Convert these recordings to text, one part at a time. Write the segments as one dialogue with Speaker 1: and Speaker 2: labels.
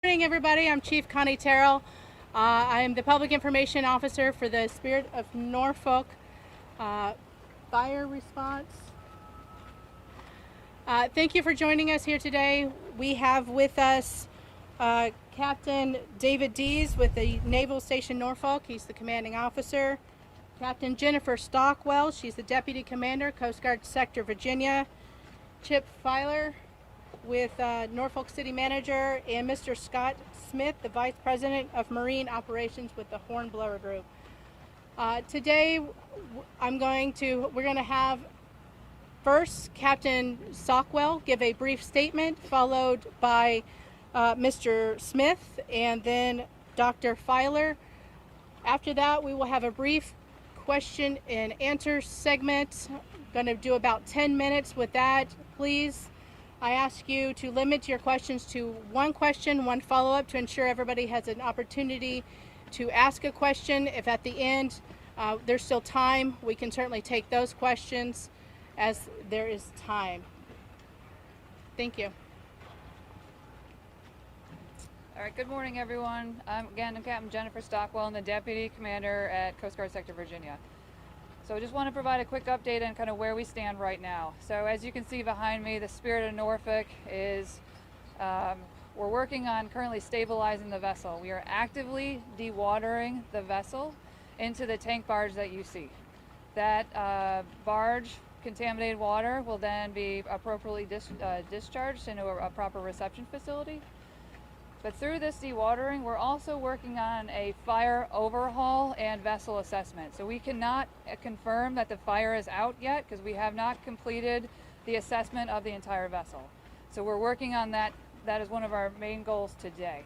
Speaker 1: Good morning, everybody. I'm Chief Connie Terrell. I am the Public Information Officer for the Spirit of Norfolk Fire Response. Thank you for joining us here today. We have with us Captain David Dees with the Naval Station Norfolk. He's the commanding officer. Captain Jennifer Stockwell, she's the Deputy Commander, Coast Guard Sector Virginia. Chip Filer with Norfolk City Manager, and Mr. Scott Smith, the Vice President of Marine Operations with the Hornblower Group. Today, we're going to have first Captain Stockwell give a brief statement, followed by Mr. Smith, and then Dr. Filer. After that, we will have a brief question and answer segment. Going to do about 10 minutes with that. Please, I ask you to limit your questions to one question, one follow-up, to ensure everybody has an opportunity to ask a question. If at the end there's still time, we can certainly take those questions as there is time. Thank you.
Speaker 2: All right, good morning, everyone. I'm Captain Jennifer Stockwell. I'm the Deputy Commander at Coast Guard Sector Virginia. So I just want to provide a quick update on kind of where we stand right now. So as you can see behind me, the Spirit of Norfolk is, we're working on currently stabilizing the vessel. We are actively dewatering the vessel into the tank barge that you see. That barge, contaminated water, will then be appropriately discharged into a proper reception facility. But through this dewatering, we're also working on a fire overhaul and vessel assessment. So we cannot confirm that the fire is out yet because we have not completed the assessment of the entire vessel. So we're working on that. That is one of our main goals today.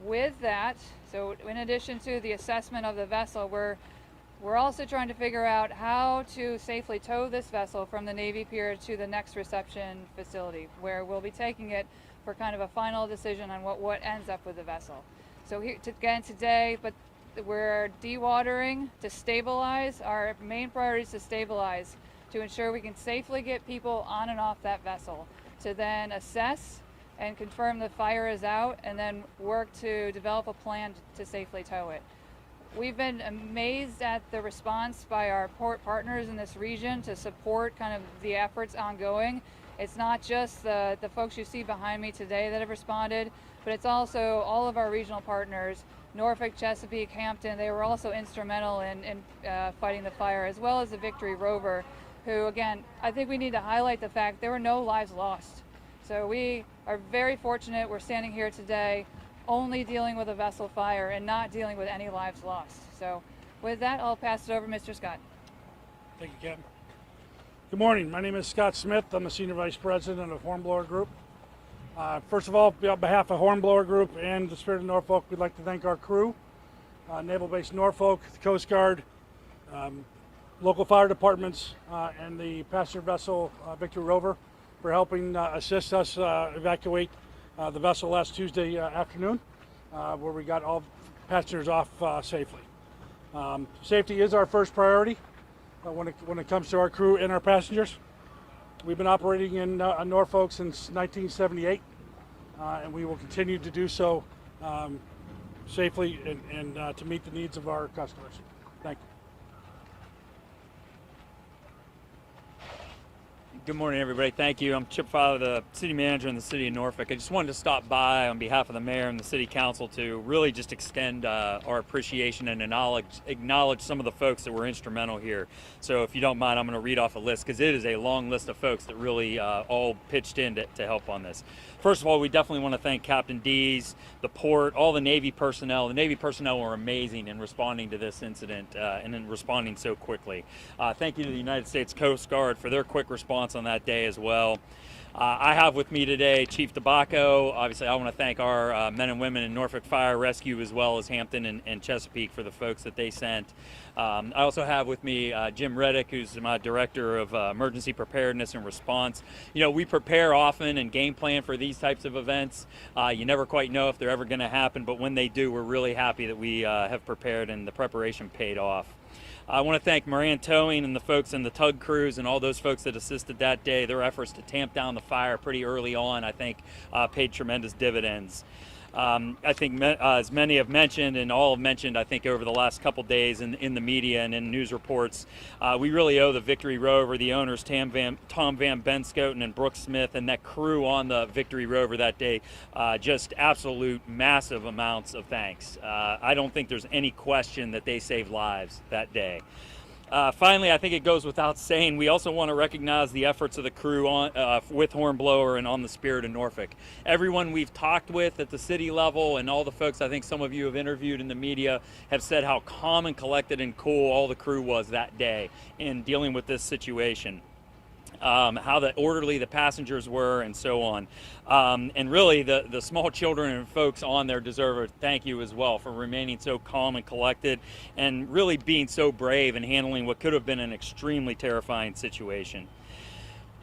Speaker 2: With that, so in addition to the assessment of the vessel, we're also trying to figure out how to safely tow this vessel from the Navy Pier to the next reception facility, where we'll be taking it for kind of a final decision on what ends up with the vessel. So here again today, but we're dewatering to stabilize. Our main priority is to stabilize, to ensure we can safely get people on and off that vessel, to then assess and confirm the fire is out, and then work to develop a plan to safely tow it. We've been amazed at the response by our port partners in this region to support kind of the efforts ongoing. It's not just the folks you see behind me today that have responded, but it's also all of our regional partners, Norfolk, Chesapeake, Hampton. They were also instrumental in fighting the fire, as well as the Victory Rover, who, again, I think we need to highlight the fact there were no lives lost. So we are very fortunate. We're standing here today only dealing with a vessel fire and not dealing with any lives lost. So with that, I'll pass it over to Mr. Scott.
Speaker 3: Thank you, Captain. Good morning. My name is Scott Smith. I'm the Senior Vice President of Hornblower Group. First of all, on behalf of Hornblower Group and the Spirit of Norfolk, we'd like to thank our crew, Naval Base Norfolk, the Coast Guard, local fire departments, and the passenger vessel Victory Rover for helping assist us evacuate the vessel last Tuesday afternoon, where we got all passengers off safely. Safety is our first priority when it comes to our crew and our passengers. We've been operating in Norfolk since 1978, and we will continue to do so safely and to meet the needs of our customers. Thank you.
Speaker 4: Good morning, everybody. Thank you. I'm Chip Filer, the City Manager in the City of Norfolk. I just wanted to stop by on behalf of the Mayor and the City Council to really just extend our appreciation and acknowledge some of the folks that were instrumental here. So if you don't mind, I'm going to read off a list because it is a long list of folks that really all pitched in to help on this. First of all, we definitely want to thank Captain Dees, the port, all the Navy personnel. The Navy personnel were amazing in responding to this incident and in responding so quickly. Thank you to the United States Coast Guard for their quick response on that day as well. I have with me today Chief Tabacco. Obviously, I want to thank our men and women in Norfolk Fire Rescue, as well as Hampton and Chesapeake, for the folks that they sent. I also have with me Jim Reddick, who's my Director of Emergency Preparedness and Response. You know, we prepare often and game plan for these types of events. You never quite know if they're ever going to happen, but when they do, we're really happy that we have prepared and the preparation paid off. I want to thank Moran Towing and the folks in the tug crews and all those folks that assisted that day. Their efforts to tamp down the fire pretty early on, I think, paid tremendous dividends. I think as many have mentioned and all have mentioned, I think over the last couple days in the media and in news reports, we really owe the Victory Rover, the owners Tom Van Benscoten and Brooke Smith, and that crew on the Victory Rover that day, just absolute massive amounts of thanks. I don't think there's any question that they saved lives that day. Finally, I think it goes without saying, we also want to recognize the efforts of the crew with Hornblower and on the Spirit of Norfolk. Everyone we've talked with at the city level and all the folks I think some of you have interviewed in the media have said how calm and collected and cool all the crew was that day in dealing with this situation. How the orderly the passengers were and so on. And really the small children and folks on there deserve a thank you as well for remaining so calm and collected and really being so brave and handling what could have been an extremely terrifying situation.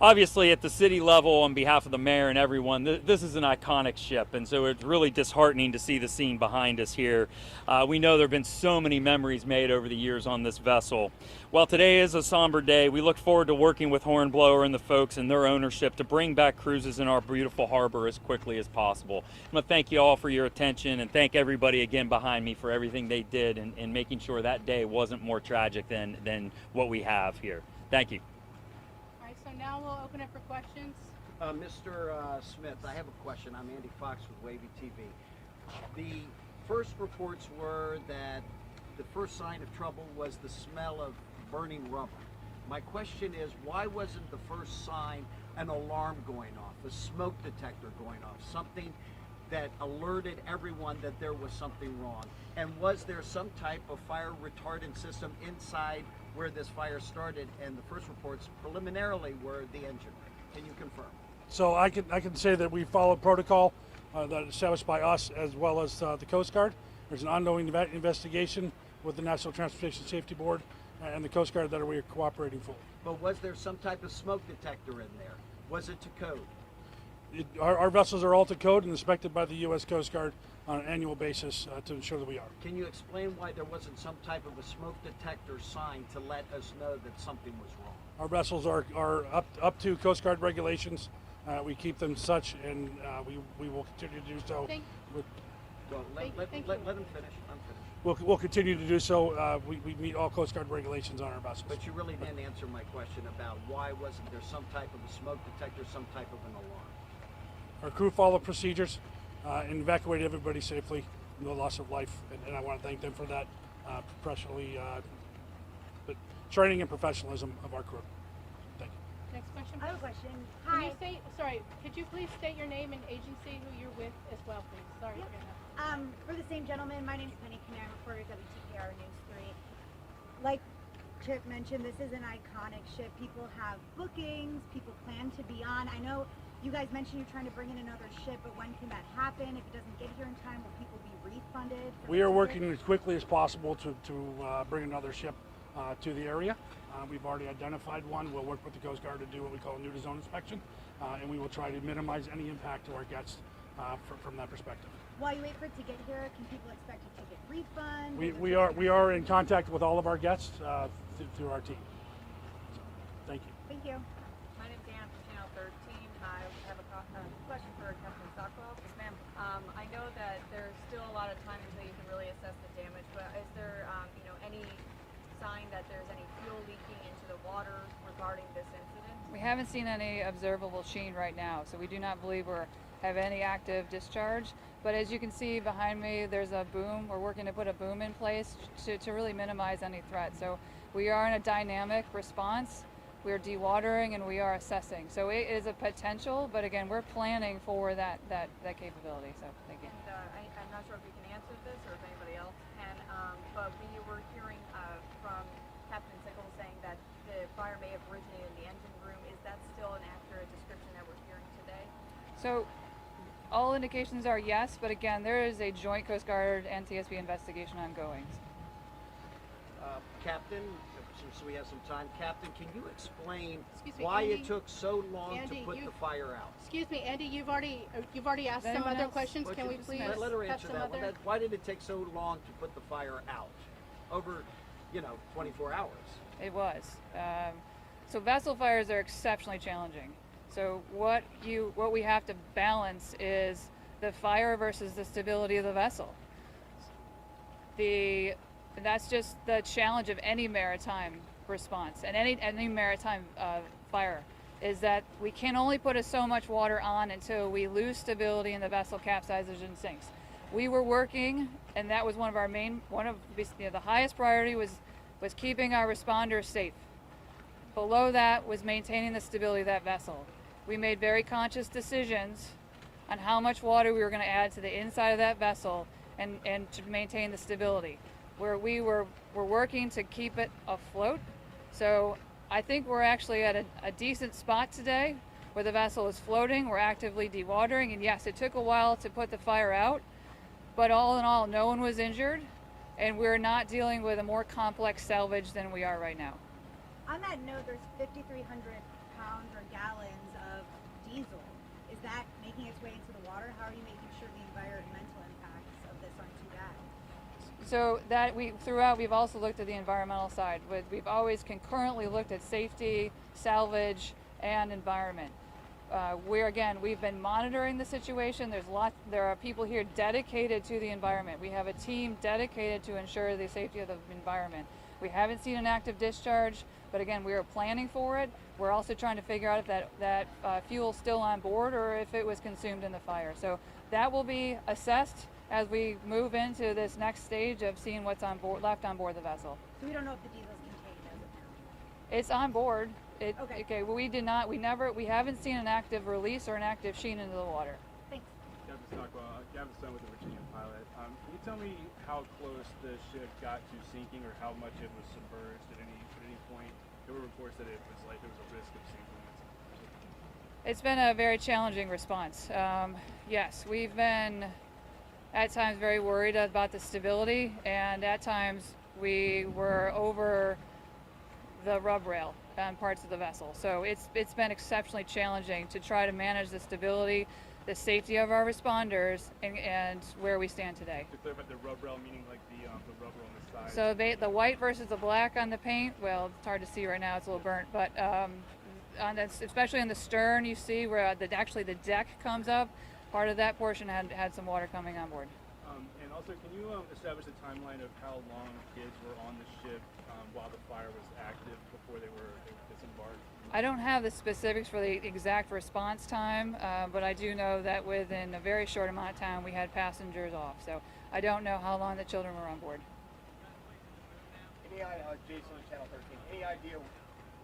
Speaker 4: Obviously, at the city level, on behalf of the mayor and everyone, this is an iconic ship, and so it's really disheartening to see the scene behind us here. We know there have been so many memories made over the years on this vessel. While today is a somber day, we look forward to working with Hornblower and the folks and their ownership to bring back cruises in our beautiful harbor as quickly as possible. I'm going to thank you all for your attention and thank everybody again behind me for everything they did in making sure that day wasn't more tragic than what we have here. Thank you.
Speaker 1: So now we'll open it for questions.
Speaker 5: Mr. Smith, I have a question. I'm Andy Fox with Wavy TV. The first reports were that the first sign of trouble was the smell of burning rubber. My question is, why wasn't the first sign an alarm going off, a smoke detector going off, something that alerted everyone that there was something wrong? And was there some type of fire retardant system inside where this fire started? And the first reports preliminarily were the engine. Can you confirm?
Speaker 3: So I can say that we followed protocol that is established by us as well as the Coast Guard. There's an ongoing investigation with the National Transportation Safety Board and the Coast Guard that we are cooperating fully.
Speaker 5: But was there some type of smoke detector in there? Was it to code?
Speaker 3: Our vessels are all to code and inspected by the U.S. Coast Guard on an annual basis to ensure that we are.
Speaker 5: Can you explain why there wasn't some type of a smoke detector sign to let us know that something was wrong?
Speaker 3: Our vessels are up to Coast Guard regulations. We keep them such, and we will continue to do so.
Speaker 5: Well, let him finish. I'm finished.
Speaker 3: We'll continue to do so. We meet all Coast Guard regulations on our vessels.
Speaker 5: But you really didn't answer my question about why wasn't there some type of a smoke detector, some type of an alarm?
Speaker 3: Our crew followed procedures and evacuated everybody safely, no loss of life, and I want to thank them for that but training and professionalism of our crew. Thank you.
Speaker 1: Next question.
Speaker 6: I have a question.
Speaker 1: Can
Speaker 6: Hi.
Speaker 1: you say, sorry, could you please state your name and agency who you're with as well, please? Sorry.
Speaker 6: Yep. For the same gentleman, my name's Penny Canary, reporter WTKR News 3. Like Chip mentioned, this is an iconic ship. People have bookings, people plan to be on. I know you guys mentioned you're trying to bring in another ship, but when can that happen? If it doesn't get here in time, will people be refunded?
Speaker 3: We are working as quickly as possible to bring another ship to the area. We've already identified one. We'll work with the Coast Guard to do what we call a new-to-zone inspection, and we will try to minimize any impact to our guests from that perspective.
Speaker 6: While you wait for it to get here, can people expect a ticket refund?
Speaker 3: We are in contact with all of our guests through our team. So, thank you.
Speaker 6: Thank you.
Speaker 7: My name's Ann from Channel 13. I have a question for Captain Stockwell. Yes, ma'am. I know that there's still a lot of time until you can really assess the damage, but is there, any sign that there's any fuel leaking into the water regarding this incident?
Speaker 2: We haven't seen any observable sheen right now, so we do not believe we have any active discharge. But as you can see behind me, there's a boom. We're working to put a boom in place to really minimize any threat. So we are in a dynamic response. We're dewatering and we are assessing. So it is a potential, but again, we're planning for that capability. So thank you.
Speaker 7: And I'm not sure if you can answer this or if anybody else can, but we were hearing from Captain Sickles saying that the fire may have originated in the engine room. Is that still an accurate description that we're hearing today?
Speaker 2: So all indications are yes, but again, there is a joint Coast Guard and TSB investigation ongoing.
Speaker 5: Captain, since we have some time, Captain, can you explain
Speaker 1: Excuse me,
Speaker 5: why
Speaker 1: Andy.
Speaker 5: it took so long
Speaker 1: Andy,
Speaker 5: to put the fire out?
Speaker 1: Excuse me, Andy, you've already asked some
Speaker 2: Anyone
Speaker 1: other
Speaker 2: else?
Speaker 1: questions.
Speaker 5: Well,
Speaker 1: Can we please
Speaker 5: let her
Speaker 1: have
Speaker 5: answer
Speaker 1: some
Speaker 5: that one.
Speaker 1: other?
Speaker 5: Why did it take so long to put the fire out? Over, 24 hours.
Speaker 2: It was. So vessel fires are exceptionally challenging. So what we have to balance is the fire versus the stability of the vessel. That's just the challenge of any maritime response and any maritime fire, is that we can only put so much water on until we lose stability and the vessel capsizes and sinks. We were working, and that was one of the highest priority was keeping our responders safe. Below that was maintaining the stability of that vessel. We made very conscious decisions on how much water we were going to add to the inside of that vessel and to maintain the stability. Where we were working to keep it afloat. So I think we're actually at a decent spot today where the vessel is floating. We're actively dewatering, and yes, it took a while to put the fire out, but all in all, no one was injured, and we're not dealing with a more complex salvage than we are right now.
Speaker 6: On that note, there's 5,300 pounds or gallons of diesel. Is that making its way into the water? How are you making sure the environmental impacts of this aren't too bad?
Speaker 2: So that we've also looked at the environmental side. We've always concurrently looked at safety, salvage, and environment. We've been monitoring the situation. There are people here dedicated to the environment. We have a team dedicated to ensure the safety of the environment. We haven't seen an active discharge, but again, we are planning for it. We're also trying to figure out if that fuel's still on board or if it was consumed in the fire. So that will be assessed as we move into this next stage of seeing what's left on board the vessel.
Speaker 6: So we don't know if the diesel's contained as of now.
Speaker 2: It's on board.
Speaker 6: Okay.
Speaker 2: Well, we haven't seen an active release or an active sheen into the water.
Speaker 6: Thanks.
Speaker 8: Captain Stockwell, Captain Stone with the Virginia pilot. Can you tell me how close the ship got to sinking, or how much it was submerged at any point? There were reports that it was like there was a risk of sinking.
Speaker 2: It's been a very challenging response. Yes, we've been at times very worried about the stability, and at times we were over the rub rail on parts of the vessel. So it's been exceptionally challenging to try to manage the stability, the safety of our responders, and where we stand today.
Speaker 8: To clarify, the rub rail meaning like the rubber on the side.
Speaker 2: So the white versus the black on the paint, well, it's hard to see right now, it's a little burnt, but especially on the stern, you see where actually the deck comes up. Part of that portion had some water coming on board.
Speaker 8: And also, can you establish the timeline of how long kids were on the ship while the fire was active before they were disembarked?
Speaker 2: I don't have the specifics for the exact response time, but I do know that within a very short amount of time we had passengers off. So I don't know how long the children were on board.
Speaker 9: Jason, Channel 13, any idea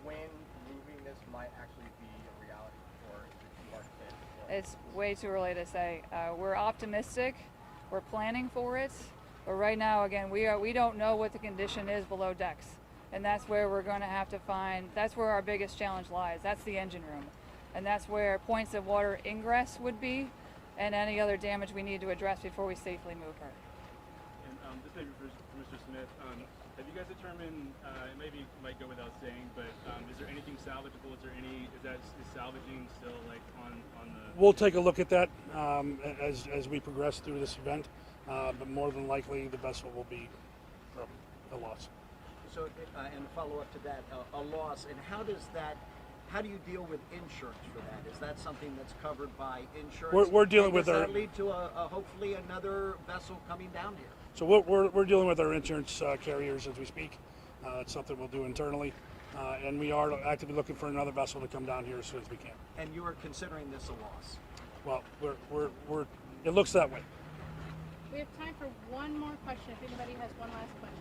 Speaker 9: when moving this might actually be a reality, or is it too hard to say?
Speaker 2: It's way too early to say. We're optimistic. We're planning for it. But right now, again, we don't know what the condition is below decks. And that's where we're going to have to that's where our biggest challenge lies. That's the engine room. And that's where points of water ingress would be, and any other damage we need to address before we safely move her.
Speaker 8: And this may be for Mr. Smith. Have you guys determined, it maybe might go without saying, but is there anything salvageable? Is salvaging still like on the...
Speaker 3: We'll take a look at that as we progress through this event, but more than likely the vessel will be a loss.
Speaker 5: So, and follow up to that, a loss, and how do you deal with insurance for that? Is that something that's covered by insurance?
Speaker 3: We're dealing
Speaker 5: and
Speaker 3: with
Speaker 5: does
Speaker 3: our...
Speaker 5: that lead to hopefully another vessel coming down here?
Speaker 3: So we're dealing with our insurance carriers as we speak. It's something we'll do internally, and we are actively looking for another vessel to come down here as soon as we can.
Speaker 5: And you are considering this a loss?
Speaker 3: Well, it looks that way.
Speaker 1: We have time for one more question, if anybody has one last question.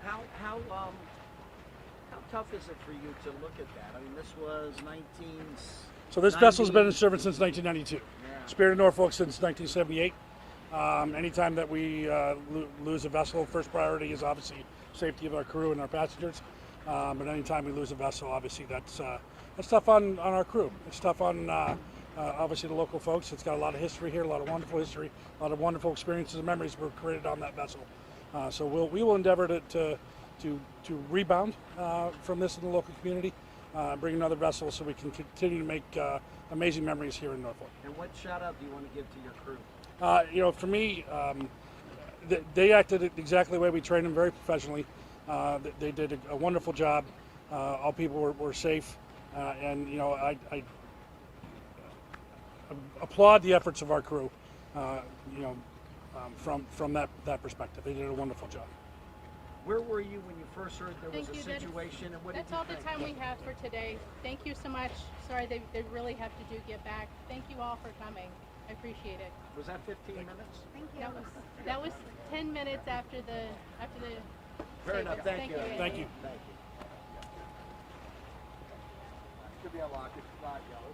Speaker 5: How tough is it for you to look at that? I mean, this was 19...
Speaker 3: So this vessel's been in service since 1992.
Speaker 5: Yeah.
Speaker 3: Spirit of Norfolk since 1978. Anytime that we lose a vessel, first priority is obviously safety of our crew and our passengers. But anytime we lose a vessel, obviously that's tough on our crew. It's tough on obviously the local folks. It's got a lot of history here, a lot of wonderful history, a lot of wonderful experiences and memories were created on that vessel. So we will endeavor to rebound from this in the local community, bring another vessel so we can continue to make amazing memories here in Norfolk.
Speaker 5: And what shout out do you want to give to your crew?
Speaker 3: For me, they acted exactly the way we trained them, very professionally. They did a wonderful job. All people were safe, and applaud the efforts of our crew. You know, from that perspective, they did a wonderful job.
Speaker 5: Where were you when you first heard there was
Speaker 1: Thank
Speaker 5: a
Speaker 1: you.
Speaker 5: situation, and what did
Speaker 1: That's
Speaker 5: you
Speaker 1: all
Speaker 5: think?
Speaker 1: the time we have for today. Thank you so much. Sorry they really have to get back. Thank you all for coming. I appreciate it.
Speaker 5: Was that 15 minutes?
Speaker 6: Thank you.
Speaker 1: That was 10 minutes after the
Speaker 5: Fair enough.
Speaker 1: statement.
Speaker 5: Thank you.
Speaker 1: Andy.
Speaker 3: Thank you.
Speaker 5: Thank you.
Speaker 9: Could be unlocked if it's not yellow.